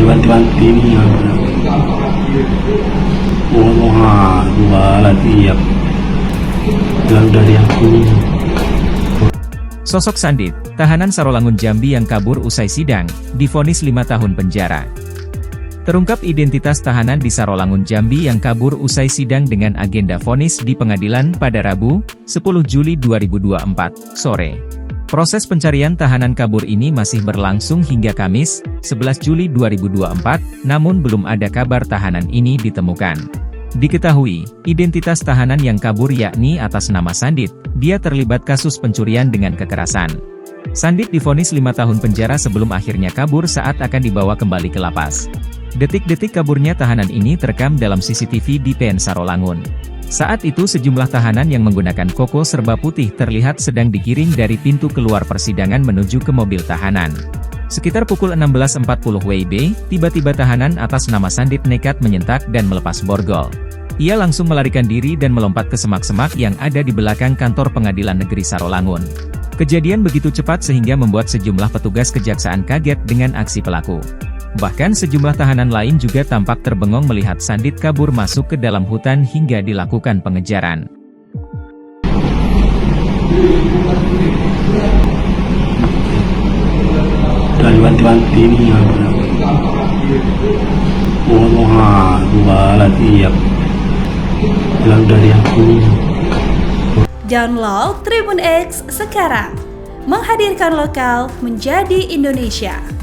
diwanti-wanti ini ya. Allah dua lagi ya. Bilang dari aku. Sosok Sandit, tahanan Sarolangun Jambi yang kabur usai sidang, divonis 5 tahun penjara. Terungkap identitas tahanan di Sarolangun Jambi yang kabur usai sidang dengan agenda vonis di pengadilan pada Rabu, 10 Juli 2024, sore. Proses pencarian tahanan kabur ini masih berlangsung hingga Kamis, 11 Juli 2024, namun belum ada kabar tahanan ini ditemukan. Diketahui, identitas tahanan yang kabur yakni atas nama Sandit, dia terlibat kasus pencurian dengan kekerasan. Sandit divonis 5 tahun penjara sebelum akhirnya kabur saat akan dibawa kembali ke lapas. Detik-detik kaburnya tahanan ini terekam dalam CCTV di PN Sarolangun. Saat itu sejumlah tahanan yang menggunakan koko serba putih terlihat sedang digiring dari pintu keluar persidangan menuju ke mobil tahanan. Sekitar pukul 16.40 WIB, tiba-tiba tahanan atas nama Sandit nekat menyentak dan melepas borgol. Ia langsung melarikan diri dan melompat ke semak-semak yang ada di belakang kantor pengadilan negeri Sarolangun. Kejadian begitu cepat sehingga membuat sejumlah petugas kejaksaan kaget dengan aksi pelaku. Bahkan sejumlah tahanan lain juga tampak terbengong melihat Sandit kabur masuk ke dalam hutan hingga dilakukan pengejaran. Dari wanti-wanti ini ya. Allah dua lagi ya. Bilang dari aku. Download Tribun X sekarang, menghadirkan lokal menjadi Indonesia.